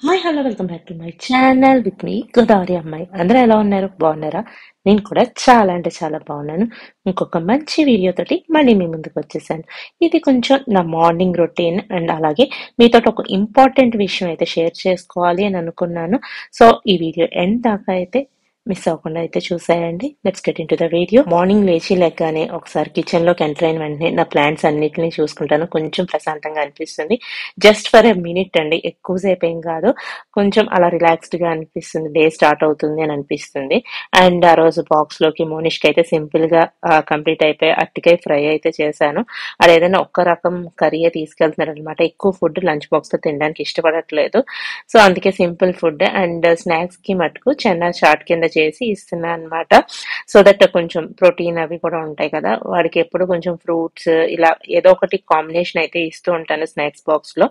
Hi hello welcome back to my channel with me Godavari అమ్మాయి. అందరూ ఎలా ఉన్నారు? బాగున్నారా? నేను కూడా చాలా అంటే చాలా బాగున్నాను. ఇంకొక మంచి వీడియోతోటి మళ్ళీ మీ ముందుకు వచ్చేసాను. ఇది కొంచెం నా మార్నింగ్ రొటీన్ అండ్ అలాగే మీతో ఒక ఇంపార్టెంట్ విషయం అయితే షేర్ చేసుకోవాలి అని అనుకున్నాను. సో ఈ వీడియో ఎండ్ దాకా అయితే మిస్ అవ్వకుండా అయితే చూసేయండి. Let's get in to the video. Morning లేచి లెగ్గానే ఒకసారి కిచెన్ లోకి ఎంటర్ అయిన వెంటనే నా ప్లాంట్స్ అన్నిటిని చూసుకుంటాను. కొంచెం ప్రశాంతంగా అనిపిస్తుంది. జస్ట్ ఫర్ ఎ మినిట్ అండి, ఎక్కువసేపు ఏం కాదు. కొంచెం అలా రిలాక్స్డ్ గా అనిపిస్తుంది. డే స్టార్ట్ అవుతుంది అని అనిపిస్తుంది. అండ్ ఆ రోజు బాక్స్ లోకి మోనిష్ కి అయితే సింపుల్ గా కంప్లీట్ అయిపోయి అరటికాయ ఫ్రై అయితే చేశాను. అది ఏదైనా ఒక్క రకం కర్రీ తీసుకెళ్తున్నారు అనమాట. ఎక్కువ ఫుడ్ లంచ్ బాక్స్ లో తినడానికి ఇష్టపడట్లేదు. సో అందుకే సింపుల్ ఫుడ్ అండ్ స్నాక్స్ కి మటుకు చెన్నా చాట్ కింద చేసి ఇస్తున్నా అనమాట. సో దట్ కొంచెం ప్రోటీన్ అవి కూడా ఉంటాయి కదా, వాడికి ఎప్పుడు కొంచెం ఫ్రూట్స్ ఇలా ఏదో ఒకటి కాంబినేషన్ అయితే ఇస్తూ ఉంటాను స్నాక్స్ బాక్స్ లో.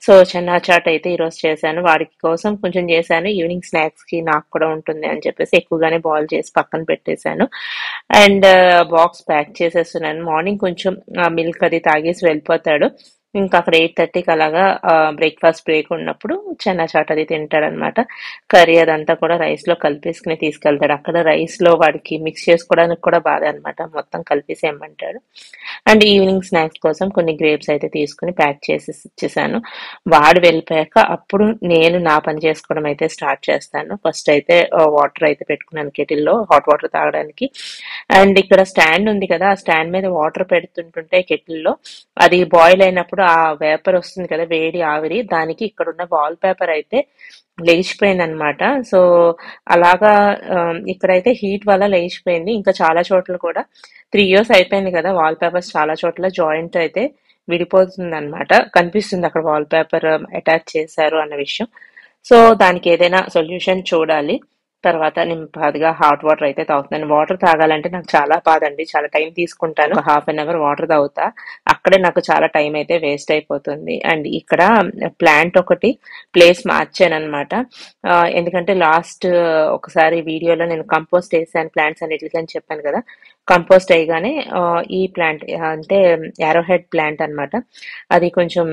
సో చెన్నా చాట్ అయితే ఈరోజు చేశాను, వాడికి కోసం కొంచెం చేశాను. ఈవినింగ్ స్నాక్స్ కి నాకు కూడా ఉంటుంది అని చెప్పేసి ఎక్కువగానే బాయిల్ చేసి పక్కన పెట్టేశాను. అండ్ బాక్స్ ప్యాక్ చేసేస్తున్నాను. మార్నింగ్ కొంచెం మిల్క్ అది తాగేసి వెళ్ళిపోతాడు. ఇంకా అక్కడ 8:30కి అలాగా బ్రేక్ఫాస్ట్ బ్రేక్ ఉన్నప్పుడు చెన్నా చాట్ అది తింటాడనమాట. కర్రీ అదంతా కూడా రైస్ లో కలిపేసుకుని తీసుకెళ్తాడు. అక్కడ రైస్ లో వాడికి మిక్స్ చేసుకోవడానికి కూడా బాధ అనమాట, మొత్తం కలిపేసేయమంటాడు. అండ్ ఈవినింగ్ స్నాక్స్ కోసం కొన్ని గ్రేప్స్ అయితే తీసుకుని ప్యాక్ చేసి ఇచ్చేసాను. వాడు వెళ్ళిపోయాక అప్పుడు నేను నా పని చేసుకోవడం అయితే స్టార్ట్ చేస్తాను. ఫస్ట్ అయితే వాటర్ అయితే పెట్టుకున్నాను కెటిల్లో, హాట్ వాటర్ తాగడానికి. అండ్ ఇక్కడ స్టాండ్ ఉంది కదా, ఆ స్టాండ్ మీద వాటర్ పెడుతుంటుంటే కెటిల్లో అది బాయిల్ అయినప్పుడు ఆ వేపర్ వస్తుంది కదా, వేడి ఆవిరి, దానికి ఇక్కడ ఉన్న వాల్ పేపర్ అయితే లేచిపోయింది అనమాట. సో అలాగా ఇక్కడైతే హీట్ వల్ల లేచిపోయింది. ఇంకా చాలా చోట్ల కూడా 3 years అయిపోయింది కదా, వాల్ పేపర్స్ చాలా చోట్ల జాయింట్ అయితే విడిపోతుంది అనమాట. కనిపిస్తుంది అక్కడ వాల్ పేపర్ అటాచ్ చేశారు అన్న విషయం. సో దానికి ఏదైనా సొల్యూషన్ చూడాలి. తర్వాత నేను బాధగా హాట్ వాటర్ అయితే తాగుతున్నాను. వాటర్ తాగాలంటే నాకు చాలా బాధ అండి, చాలా టైం తీసుకుంటాను. ఒక ½ hour వాటర్ తాగుతా, అక్కడే నాకు చాలా టైం అయితే వేస్ట్ అయిపోతుంది. అండ్ ఇక్కడ ప్లాంట్ ఒకటి ప్లేస్ మార్చాను అనమాట. ఎందుకంటే లాస్ట్ ఒకసారి వీడియోలో నేను కంపోస్ట్ వేసాను ప్లాంట్స్ అన్నిటికీ అని చెప్పాను కదా. కంపోస్ట్ వేయగానే ఈ ప్లాంట్ అంటే యారో హెడ్ ప్లాంట్ అనమాట, అది కొంచెం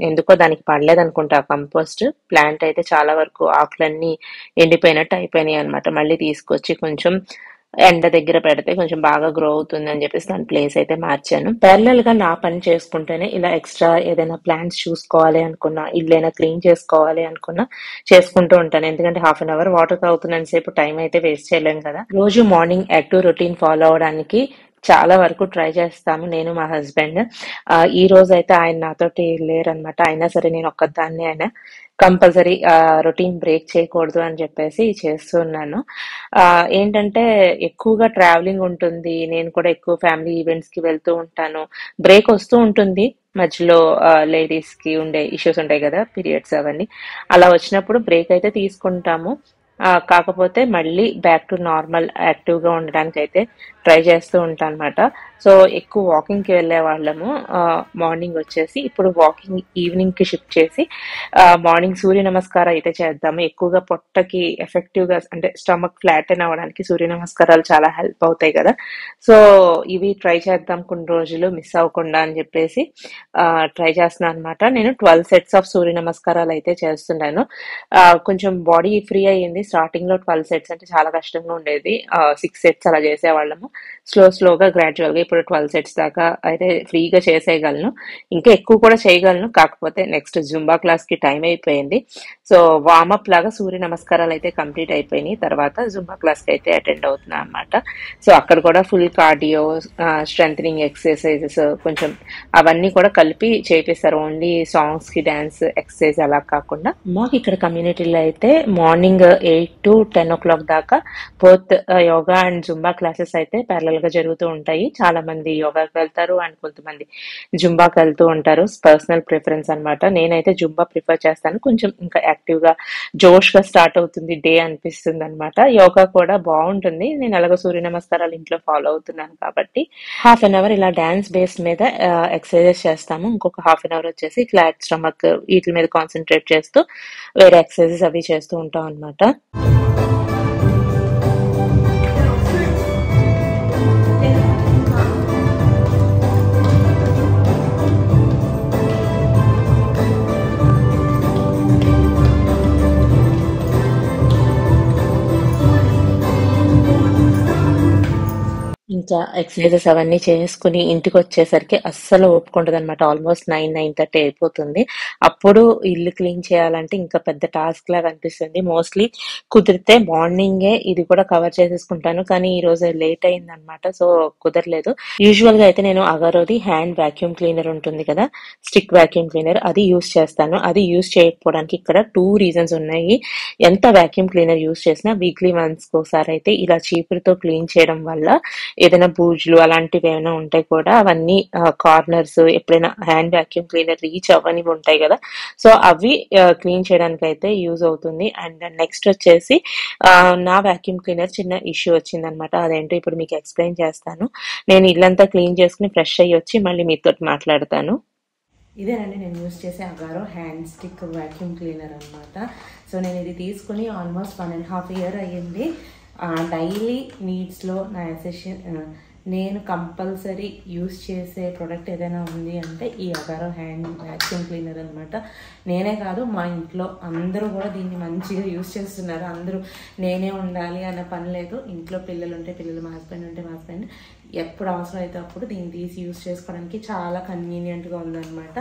ఎందుకో దానికి పడలేదు అనుకుంటా కంపోస్ట్. ప్లాంట్ అయితే చాలా వరకు ఆకులన్నీ ఎండిపోయినట్టు అయిపోయినాయి అనమాట. మళ్ళీ తీసుకొచ్చి కొంచెం ఎండ దగ్గర పెడితే కొంచెం బాగా గ్రో అవుతుంది అని చెప్పేసి దాని ప్లేస్ అయితే మార్చాను. ప్యారలల్ గా నా పని చేసుకుంటేనే ఇలా ఎక్స్ట్రా ఏదైనా ప్లాంట్స్ చూసుకోవాలి అనుకున్నా, ఇల్లైనా క్లీన్ చేసుకోవాలి అనుకున్నా చేసుకుంటూ ఉంటాను. ఎందుకంటే ½ hour వాటర్ తాగుతున్నంత సేపు టైం అయితే వేస్ట్ చేయలేం కదా. రోజు మార్నింగ్ యాక్టివ్ రొటీన్ ఫాలో అవడానికి చాలా వరకు ట్రై చేస్తాము నేను మా హస్బెండ్. ఈ రోజు అయితే ఆయన నాతోటి లేరనమాట. అయినా సరే నేను ఒక్కదాన్ని ఆయన కంపల్సరీ రొటీన్ బ్రేక్ చేయకూడదు అని చెప్పేసి చేస్తున్నాను. ఏంటంటే ఎక్కువగా ట్రావెలింగ్ ఉంటుంది, నేను కూడా ఎక్కువ ఫ్యామిలీ ఈవెంట్స్ కి వెళ్తూ ఉంటాను. బ్రేక్ వస్తూ ఉంటుంది మధ్యలో. లేడీస్ కి ఉండే ఇష్యూస్ ఉంటాయి కదా, పీరియడ్స్ అవన్నీ, అలా వచ్చినప్పుడు బ్రేక్ అయితే తీసుకుంటాము. కాకపోతే మళ్ళీ బ్యాక్ టు నార్మల్ యాక్టివ్ గా ఉండడానికి అయితే ట్రై చేస్తూ ఉంటాను అనమాట. సో ఎక్కువ వాకింగ్ కి వెళ్ళే వాళ్ళము. మార్నింగ్ వచ్చేసి ఇప్పుడు వాకింగ్ ఈవినింగ్ కి షిఫ్ట్ చేసి మార్నింగ్ సూర్య నమస్కారం అయితే చేద్దాము. ఎక్కువగా పొట్టకి ఎఫెక్టివ్ గా అంటే స్టమక్ ఫ్లాటెన్ అవ్వడానికి సూర్య నమస్కారాలు చాలా హెల్ప్ అవుతాయి కదా. సో ఇవి ట్రై చేద్దాం కొన్ని రోజులు మిస్ అవ్వకుండా అని చెప్పేసి ట్రై చేస్తున్నాను అనమాట. నేను 12 sets ఆఫ్ సూర్య నమస్కారాలు అయితే చేస్తున్నాను. కొంచెం బాడీ ఫ్రీ అయ్యింది. స్టార్టింగ్ లో 12 sets అంటే చాలా కష్టంగా ఉండేది. 6 sets అలా చేసేవాళ్ళము. స్లోగా గ్రాడ్యువల్ గా ఇప్పుడు 12 sets దాకా అయితే ఫ్రీగా చేసేయగలను. ఇంకా ఎక్కువ కూడా చేయగలను, కాకపోతే నెక్స్ట్ జుంబా క్లాస్ కి టైం అయిపోయింది. సో వార్మప్ లాగా సూర్య నమస్కారాలు అయితే కంప్లీట్ అయిపోయినాయి. తర్వాత జుంబా క్లాస్ కి అయితే అటెండ్ అవుతున్నా అనమాట. సో అక్కడ కూడా ఫుల్ కార్డియో, స్ట్రెంథనింగ్ ఎక్సర్సైజెస్ కొంచెం అవన్నీ కూడా కలిపి చేపిస్తారు. ఓన్లీ సాంగ్స్ కి డాన్స్ ఎక్సర్సైజ్ అలా కాకుండా. మాకు ఇక్కడ కమ్యూనిటీలో అయితే మార్నింగ్ 8 to 10 o'clock దాకా both yoga and Zumba classes అయితే ప్యారలల్ గా జరుగుతూ ఉంటాయి. చాలా మంది యోగాకి వెళ్తారు అండ్ కొంతమంది జుంబాకి వెళ్తూ ఉంటారు. పర్సనల్ ప్రిఫరెన్స్ అన్నమాట. నేనైతే జుంబా ప్రిఫర్ చేస్తాను. కొంచెం ఇంకా యాక్టివ్ గా జోష్ గా స్టార్ట్ అవుతుంది డే అనిపిస్తుంది అనమాట. యోగా కూడా బాగుంటుంది. నేను అలాగ సూర్య నమస్కారాలు ఇంట్లో ఫాలో అవుతున్నాను కాబట్టి ½ hour ఇలా డాన్స్ బేస్ మీద ఎక్సర్సైజెస్ చేస్తాము. ఇంకొక ½ hour వచ్చేసి ఫ్లాట్ స్టమక్ వీటి మీద కాన్సన్ట్రేట్ చేస్తూ వేరే ఎక్సర్సైజెస్ అవి చేస్తూ ఉంటాం అనమాట. ఎక్సర్సైజెస్ అవన్నీ చేసుకుని ఇంటికి వచ్చేసరికి అస్సలు ఓపుకుంటది అనమాట. ఆల్మోస్ట్ 9, 9:30 అయిపోతుంది. అప్పుడు ఇల్లు క్లీన్ చేయాలంటే ఇంకా పెద్ద టాస్క్ లాగా అనిపిస్తుంది. మోస్ట్లీ కుదిరితే మార్నింగే ఇది కూడా కవర్ చేసేసుకుంటాను, కానీ ఈ రోజు లేట్ అయింది అనమాట, సో కుదరలేదు. యూజువల్ గా అయితే నేను అగరోది హ్యాండ్ వాక్యూమ్ క్లీనర్ ఉంటుంది కదా, స్టిక్ వాక్యూమ్ క్లీనర్, అది యూస్ చేస్తాను. అది యూస్ చేయకపోవడానికి ఇక్కడ 2 రీజన్స్ ఉన్నాయి. ఎంత వాక్యూమ్ క్లీనర్ యూస్ చేసినా వీక్లీ వన్స్ ఒకసారి అయితే ఇలా చీపురుతో క్లీన్ చేయడం వల్ల ఏదైనా బూజులు అలాంటివి ఏమైనా ఉంటాయి కూడా, అవన్నీ కార్నర్స్ ఎప్పుడైనా హ్యాండ్ వాక్యూమ్ క్లీనర్ రీచ్ అవ్వనివి ఉంటాయి కదా, సో అవి క్లీన్ చేయడానికి అయితే యూజ్ అవుతుంది. అండ్ నెక్స్ట్ వచ్చేసి నా వాక్యూమ్ క్లీనర్ చిన్న ఇష్యూ వచ్చింది అనమాట. అదేంటో ఇప్పుడు మీకు ఎక్స్ప్లెయిన్ చేస్తాను. నేను ఇల్లంతా క్లీన్ చేసుకుని ఫ్రెష్ అయ్యి వచ్చి మళ్ళీ మీతో మాట్లాడతాను. ఇదేనండి నేను యూస్ చేసే Agaro hand stick vacuum cleaner అనమాట. సో నేను ఇది తీసుకుని ఆల్మోస్ట్ 1.5 year అయ్యింది. డైలీ నీడ్స్లో నా ఎసెషన్ నేను కంపల్సరీ యూస్ చేసే ప్రోడక్ట్ ఏదైనా ఉంది అంటే ఈ అగారో హ్యాండ్ వాక్యూమ్ క్లీనర్ అనమాట. నేనే కాదు, మా ఇంట్లో అందరూ కూడా దీన్ని మంచిగా యూస్ చేస్తున్నారు. అందరూ నేనే ఉండాలి అన్న పని లేదు. ఇంట్లో పిల్లలు ఉంటే పిల్లలు, మా హస్బెండ్ ఉంటే మా హస్బెండ్, ఎప్పుడు అవసరం అయితే అప్పుడు దీన్ని తీసి యూస్ చేసుకోవడానికి చాలా కన్వీనియంట్గా ఉందన్నమాట.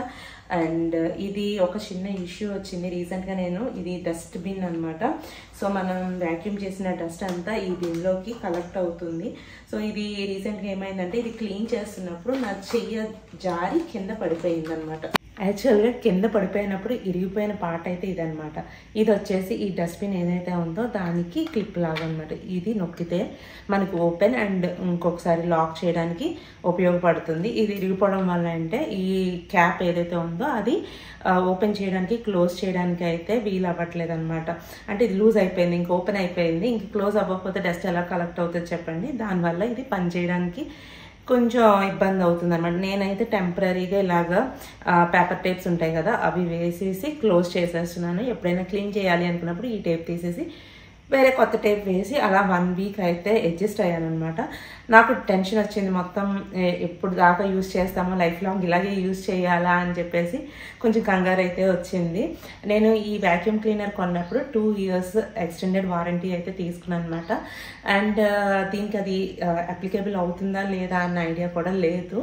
అండ్ ఇది ఒక చిన్న ఇష్యూ వచ్చింది రీసెంట్గా. నేను ఇది డస్ట్బిన్ అనమాట. సో మనం వాక్యూమ్ చేసిన డస్ట్ అంతా ఈ దీనిలోకి కలెక్ట్ అవుతుంది. సో ఇది రీసెంట్గా ఏమైందంటే, ఇది క్లీన్ చేస్తున్నప్పుడు నా చెయ్యి జారి కింద పడిపోయింది అనమాట. యాక్చువల్గా కింద పడిపోయినప్పుడు ఇరిగిపోయిన పార్ట్ అయితే ఇదనమాట. ఇది వచ్చేసి ఈ డస్ట్బిన్ ఏదైతే ఉందో దానికి క్లిప్ లాగా అనమాట. ఇది నొక్కితే మనకు ఓపెన్ అండ్ ఇంకొకసారి లాక్ చేయడానికి ఉపయోగపడుతుంది. ఇది ఇరిగిపోవడం వల్ల అంటే ఈ క్యాప్ ఏదైతే ఉందో అది ఓపెన్ చేయడానికి, క్లోజ్ చేయడానికి అయితే వీలు అవ్వట్లేదు అనమాట. అంటే ఇది లూజ్ అయిపోయింది, ఇంక ఓపెన్ అయిపోయింది, ఇంక క్లోజ్ అవ్వకపోతే డస్ట్ ఎలా కలెక్ట్ అవుతుంది చెప్పండి. దానివల్ల ఇది పని చేయడానికి కొంచెం ఇబ్బంది అవుతుంది అనమాట. నేనైతే టెంపరీగా ఇలాగా పేపర్ టేప్స్ ఉంటాయి కదా, అవి వేసేసి క్లోజ్ చేసేస్తున్నాను. ఎప్పుడైనా క్లీన్ చేయాలి అనుకున్నప్పుడు ఈ టేప్ తీసేసి వేరే కొత్త టేప్ వేసి అలా 1 week అయితే అడ్జస్ట్ అయ్యాను అనమాట. నాకు టెన్షన్ వచ్చింది, మొత్తం ఎప్పుడు దాకా యూజ్ చేస్తామో, లైఫ్ లాంగ్ ఇలాగే యూజ్ చేయాలా అని చెప్పేసి కొంచెం కంగారు అయితే వచ్చింది. నేను ఈ వాక్యూమ్ క్లీనర్ కొన్నప్పుడు 2 years ఎక్స్టెండెడ్ వారంటీ అయితే తీసుకున్నాను అనమాట. అండ్ దీనికి అది అప్లికేబుల్ అవుతుందా లేదా అన్న ఐడియా కూడా లేదు.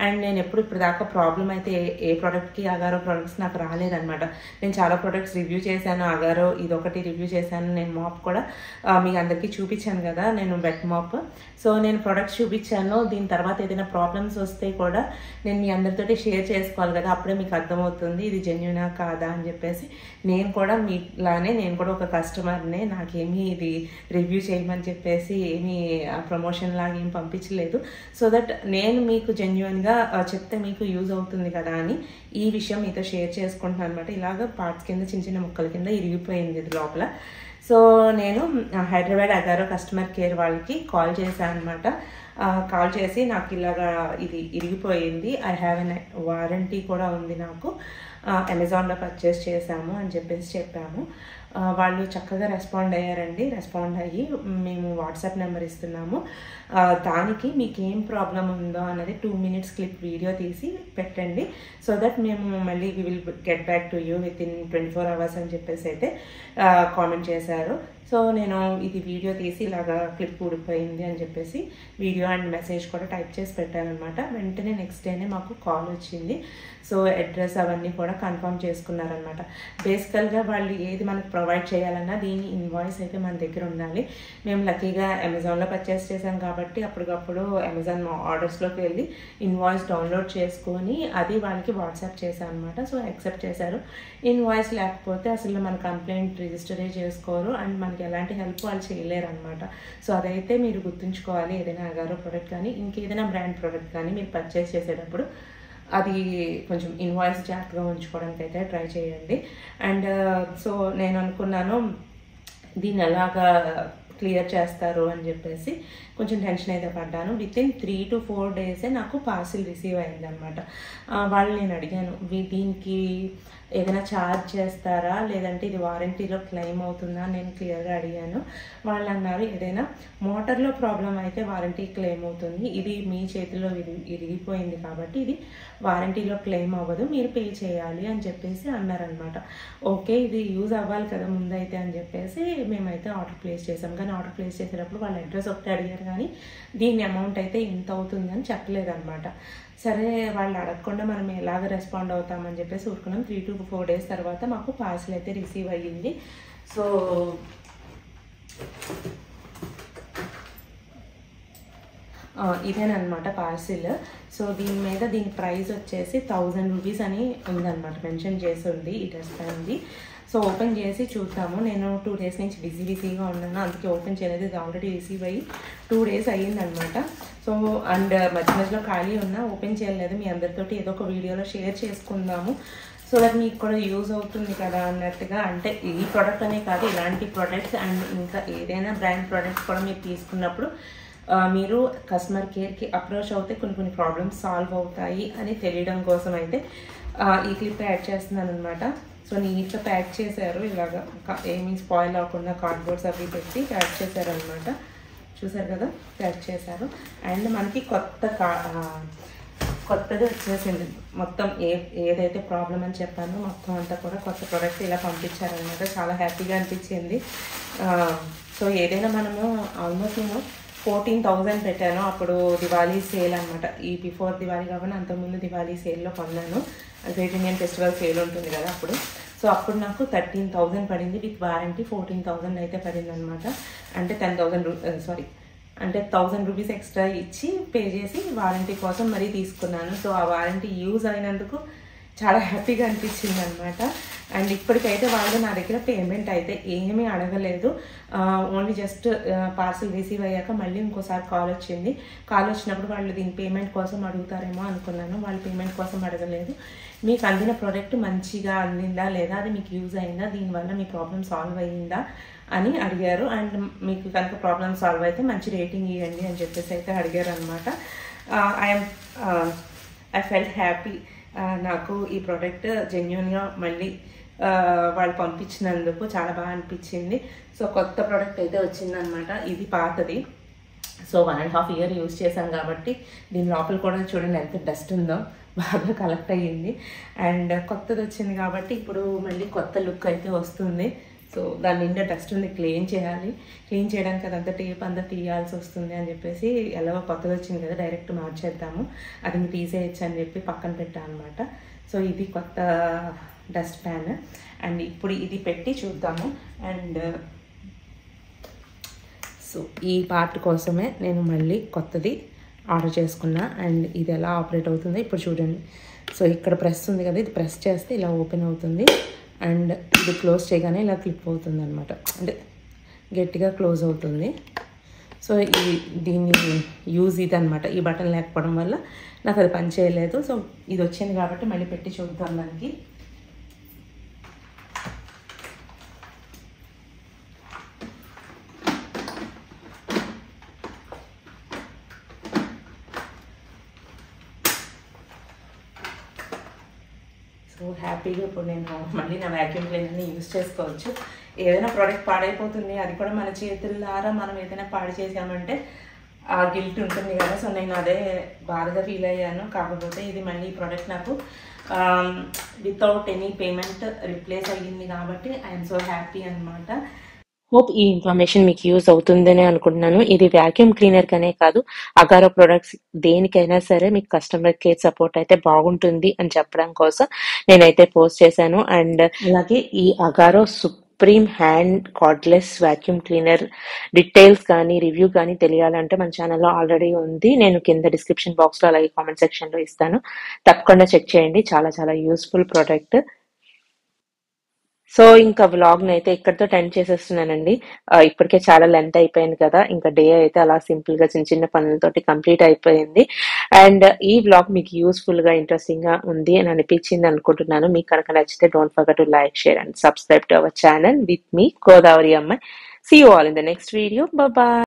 అండ్ నేను ఇప్పుడు దాకా ప్రాబ్లం అయితే ఏ ప్రోడక్ట్కి అగారో ప్రోడక్ట్స్ నాకు రాలేదనమాట. నేను చాలా ప్రోడక్ట్స్ రివ్యూ చేశాను. అగారో ఇదొకటి రివ్యూ చేశాను. నేను మాప్ కూడా మీకు అందరికీ చూపించాను కదా, నేను వెట్ మాప్. సో నేను ప్రొడక్ట్స్ చూపించాను. దీని తర్వాత ఏదైనా ప్రాబ్లమ్స్ వస్తే కూడా నేను మీ అందరితోటి షేర్ చేసుకోవాలి కదా, అప్పుడే మీకు అర్థమవుతుంది ఇది జెన్యూనా కాదా అని చెప్పేసి. నేను కూడా మీలానే నేను కూడా ఒక కస్టమర్నే, నాకేమీ ఇది రివ్యూ చేయమని చెప్పేసి ఏమీ ప్రమోషన్ లాగా ఏం పంపించలేదు. సో దట్ నేను మీకు జెన్యూన్గా చెప్తే మీకు యూజ్ అవుతుంది కదా అని ఈ విషయం మీతో షేర్ చేసుకుంటున్నాను అనమాట. ఇలాగ పార్ట్స్ కింద చిన్న చిన్న ముక్కల కింద ఇరిగిపోయింది ఇది లోపల. సో నేను హైదరాబాద్ అగారో కస్టమర్ కేర్ వాళ్ళకి కాల్ చేశాను అనమాట. కాల్ చేసి నాకు ఇలాగా ఇది ఇరిగిపోయింది, ఐ హ్యావ్ ఎన్ వారంటీ కూడా ఉంది నాకు, అమెజాన్లో పర్చేస్ చేశాము అని చెప్పేసి చెప్పాము. వాళ్ళు చక్కగా రెస్పాండ్ అయ్యారండి. రెస్పాండ్ అయ్యి మేము వాట్సాప్ నెంబర్ ఇస్తున్నాము, దానికి మీకు ఏం ప్రాబ్లం ఉందో అన్నది 2 minutes క్లిప్ వీడియో తీసి పెట్టండి, సో దట్ మేము మళ్ళీ we will get back to you within 24 hours అని చెప్పేసి అయితే కామెంట్ చేశారు. సో నేను ఇది వీడియో తీసి ఇలాగా క్లిప్ ఊడిపోయింది అని చెప్పేసి వీడియో అండ్ మెసేజ్ కూడా టైప్ చేసి పెట్టాను అనమాట. వెంటనే నెక్స్ట్ డేనే మాకు కాల్ వచ్చింది. సో అడ్రస్ అవన్నీ కూడా కన్ఫర్మ్ చేసుకున్నారనమాట. బేసికల్గా వాళ్ళు ఏది మనకు ప్రొవైడ్ చేయాలన్నా దీని ఇన్వాయిస్ అయితే మన దగ్గర ఉండాలి. మేము లక్కీగా అమెజాన్లో పర్చేస్ చేసాం కాబట్టి అప్పటికప్పుడు అమెజాన్ ఆర్డర్స్లోకి వెళ్ళి ఇన్వాయిస్ డౌన్లోడ్ చేసుకొని అది వాళ్ళకి వాట్సాప్ చేశాను అనమాట. సో యాక్సెప్ట్ చేశారు. ఇన్వాయిస్ లేకపోతే అసలు మన కంప్లైంట్ రిజిస్టరే చేసుకోరు అండ్ మనకి ఎలాంటి హెల్ప్ వాళ్ళు చేయలేరు అనమాట. సో అదైతే మీరు గుర్తుంచుకోవాలి. ఏదైనా అగారో ప్రోడక్ట్ కానీ ఇంకేదైనా బ్రాండ్ ప్రోడక్ట్ కానీ మీరు పర్చేస్ చేసేటప్పుడు అది కొంచెం ఇన్వాయిస్ జాగ్రత్తగా ఉంచుకోవడానికి అయితే ట్రై చేయండి. అండ్ సో నేను అనుకున్నాను దీన్ని ఎలాగా క్లియర్ చేస్తారు అని చెప్పేసి కొంచెం టెన్షన్ అయితే పడ్డాను. విత్ ఇన్ 3 to 4 days నాకు పార్సిల్ రిసీవ్ అయిందనమాట. వాళ్ళు నేను అడిగాను దీనికి ఏదైనా ఛార్జ్ చేస్తారా, లేదంటే ఇది వారంటీలో క్లెయిమ్ అవుతుందా అని నేను క్లియర్గా అడిగాను. వాళ్ళు అన్నారు ఏదైనా మోటార్లో ప్రాబ్లం అయితే వారంటీ క్లెయిమ్ అవుతుంది, ఇది మీ చేతిలో ఇరిగిపోయింది కాబట్టి ఇది వారంటీలో క్లెయిమ్ అవ్వదు, మీరు పే చేయాలి అని చెప్పేసి అన్నారనమాట. ఓకే, ఇది యూజ్ అవ్వాలి కదా ముందైతే అని చెప్పేసి మేమైతే ఆర్డర్ ప్లేస్ చేసాం. కానీ ఆర్డర్ ప్లేస్ చేసేటప్పుడు వాళ్ళ అడ్రస్ ఒకటి అడిగారు, కానీ దీని అమౌంట్ అయితే ఎంత అవుతుంది అని చెప్పలేదన్నమాట. సరే, వాళ్ళు అడగకుండా మనం ఎలాగ రెస్పాండ్ అవుతామని చెప్పేసి ఊరుకున్నాం. 3 to 4 days తర్వాత మాకు పార్సల్ అయితే రిసీవ్ అయ్యింది. So ఇదేనమాట parcel. సో దీని మీద దీని ప్రైస్ వచ్చేసి 1000 రూపీస్ అని ఉందన్నమాట, మెన్షన్ చేసి ఉంది ఈ డ్రెస్ పైనది. సో ఓపెన్ చేసి చూద్దాము. నేను 2 days నుంచి బిజీగా ఉన్నాను, అందుకే ఓపెన్ చేయలేదు. ఇది ఆల్రెడీ రిసీవ్ అయ్యి 2 days అయ్యిందనమాట. సో అండ్ మధ్యలో ఖాళీ ఉన్నా ఓపెన్ చేయలేదు. మీ అందరితోటి ఏదో ఒక వీడియోలో షేర్ చేసుకుందాము, సో దట్ మీకు కూడా యూజ్ అవుతుంది కదా అన్నట్టుగా. అంటే ఈ ప్రోడక్ట్ అనే కాదు, ఇలాంటి ప్రోడక్ట్స్ అండ్ ఇంకా ఏదైనా బ్రాండ్ ప్రోడక్ట్స్ కూడా మీరు తీసుకున్నప్పుడు మీరు కస్టమర్ కేర్కి అప్రోచ్ అవుతే కొన్ని ప్రాబ్లమ్స్ సాల్వ్ అవుతాయి అని తెలియడం కోసం అయితే ఈ క్లిప్ యాడ్ చేస్తున్నాను అనమాట. సో నీట్గా ప్యాక్ చేశారు, ఇలాగా ఏమీ స్పాయిల్ అవ్వకుండా కార్డ్బోర్డ్స్ అవి పెట్టి ప్యాక్ చేశారు అనమాట. చూసారు కదా, ప్యాక్ చేశారు. అండ్ మనకి కొత్తది వచ్చేసింది. మొత్తం ఏదైతే ప్రాబ్లం అని చెప్పానో మొత్తం అంతా కూడా కొత్త ప్రోడక్ట్ ఇలా పంపించారనమాట. చాలా హ్యాపీగా అనిపించింది. సో ఏదైనా మనము ఆల్మోస్ట్ నేను 14,000 పెట్టాను అప్పుడు దివాళీ సేల్ అనమాట. ఈ బిఫోర్ దివాళీ కాకుండా అంతకుముందు దివాళీ సేల్లో కొన్నాను, గ్రేట్ ఇండియన్ ఫెస్టివల్ సేల్ ఉంటుంది కదా అప్పుడు. సో అప్పుడు నాకు 13,000 పడింది, విత్ వారంటీ 14,000 అయితే పడింది అనమాట. అంటే 1,000 రూపీస్ ఎక్స్ట్రా ఇచ్చి పే చేసి వారంటీ కోసం మరీ తీసుకున్నాను. సో ఆ వారంటీ యూజ్ అయినందుకు చాలా హ్యాపీగా అనిపించింది అనమాట. అండ్ ఇప్పటికైతే వాళ్ళు నా దగ్గర పేమెంట్ అయితే ఏమీ అడగలేదు. ఓన్లీ జస్ట్ పార్సల్ రిసీవ్ అయ్యాక మళ్ళీ ఇంకోసారి కాల్ వచ్చింది. కాల్ వచ్చినప్పుడు వాళ్ళు దీని పేమెంట్ కోసం అడుగుతారేమో అనుకున్నాను. వాళ్ళు పేమెంట్ కోసం అడగలేదు. మీకు అందిన ప్రోడక్ట్ మంచిగా అందిందా లేదా, అది మీకు యూజ్ అయిందా, దీనివల్ల మీ ప్రాబ్లమ్ సాల్వ్ అయ్యిందా అని అడిగారు. అండ్ మీకు కనుక ప్రాబ్లమ్ సాల్వ్ అయితే మంచి రేటింగ్ ఇవ్వండి అని చెప్పేసి అయితే అడిగారు అనమాట. I felt happy. నాకు ఈ ప్రోడక్ట్ జెన్యూన్గా మళ్ళీ వాళ్ళు పంపించినందుకు చాలా బాగా అనిపించింది. సో కొత్త ప్రోడక్ట్ అయితే వచ్చిందనమాట. ఇది పాతది, సో 1.5 years యూజ్ చేశాం కాబట్టి దీని లోపల కూడా చూడండి ఎంత డస్ట్ ఉందో, బాగా కలెక్ట్ అయ్యింది. అండ్ కొత్తది వచ్చింది కాబట్టి ఇప్పుడు మళ్ళీ కొత్త లుక్ అయితే వస్తుంది. సో దాని నిండా డస్ట్ ఉంది, క్లీన్ చేయాలి. క్లీన్ చేయడానికి అదంతా టేప్ అంతా తీయాల్సి వస్తుంది అని చెప్పేసి ఎలాగో కొత్తది వచ్చింది కదా డైరెక్ట్ మార్చేద్దాము, అది మీరు తీసేయచ్చు అని చెప్పి పక్కన పెట్టాను అనమాట. సో ఇది కొత్త డస్ట్ ప్యాన్. అండ్ ఇప్పుడు ఇది పెట్టి చూద్దాము. అండ్ సో ఈ పార్ట్ కోసమే నేను మళ్ళీ కొత్తది ఆర్డర్ చేసుకున్నా. అండ్ ఇది ఎలా ఆపరేట్ అవుతుందో ఇప్పుడు చూడండి. సో ఇక్కడ ప్రెస్ ఉంది కదా, ఇది ప్రెస్ చేస్తే ఇలా ఓపెన్ అవుతుంది. అండ్ ఇది క్లోజ్ చేయగానే ఇలా క్లిప్ అవుతుంది అనమాట, అంటే గట్టిగా క్లోజ్ అవుతుంది. సో దీన్ని యూజ్ ఇది అనమాట. ఈ బటన్ లేకపోవడం వల్ల నాకు అది పని చేయలేదు. సో ఇది వచ్చింది కాబట్టి మళ్ళీ పెట్టి చూద్దాం దానికి. సో హ్యాపీగా ఇప్పుడు నేను మళ్ళీ నా వ్యాక్యూమ్ క్లీనర్ని యూజ్ చేసుకోవచ్చు. ఏదైనా ప్రోడక్ట్ పాడైపోతుంది, అది కూడా మన చేతులారా మనం ఏదైనా పాడు చేసామంటే ఆ గిల్ట్ ఉంటుంది కదా. సో నేను అదే బాధగా ఫీల్ అయ్యాను. కాకపోతే ఇది మళ్ళీ ఈ ప్రోడక్ట్ నాకు వితౌట్ ఎనీ పేమెంట్ రిప్లేస్ అయ్యింది కాబట్టి ఐఎమ్ సో హ్యాపీ అనమాట. హోప్ ఈ ఇన్ఫర్మేషన్ మీకు యూజ్ అవుతుందని అనుకుంటున్నాను. ఇది వ్యాక్యూమ్ క్లీనర్ కనే కాదు, అగారో ప్రొడక్ట్స్ దేనికైనా సరే మీకు కస్టమర్ కేర్ సపోర్ట్ అయితే బాగుంటుంది అని చెప్పడం కోసం నేనైతే పోస్ట్ చేశాను. అండ్ అలాగే ఈ Agaro supreme hand cardless vacuum cleaner details కానీ రివ్యూ కానీ తెలియాలంటే మన ఛానల్లో ఆల్రెడీ ఉంది. నేను కింద డిస్క్రిప్షన్ బాక్స్లో అలాగే కామెంట్ సెక్షన్లో ఇస్తాను, తప్పకుండా చెక్ చేయండి. చాలా చాలా యూస్ఫుల్ ప్రోడక్ట్. సో ఇంకా వ్లాగ్ని అయితే ఇక్కడితో ఎండ్ చేసేస్తున్నానండి. ఇప్పటికే చాలా లెంత్ అయిపోయింది కదా, ఇంకా డే అయితే అలా సింపుల్ గా చిన్న చిన్న పనులతోటి కంప్లీట్ అయిపోయింది. అండ్ ఈ వ్లాగ్ మీకు యూస్ఫుల్ గా ఇంట్రెస్టింగ్ గా ఉంది అని అనిపించింది అనుకుంటున్నాను. మీకు కనుక నచ్చితే don't forget to like, share and subscribe to our channel with me Godavari అమ్మాయి. See you all in the next video. Bye bye.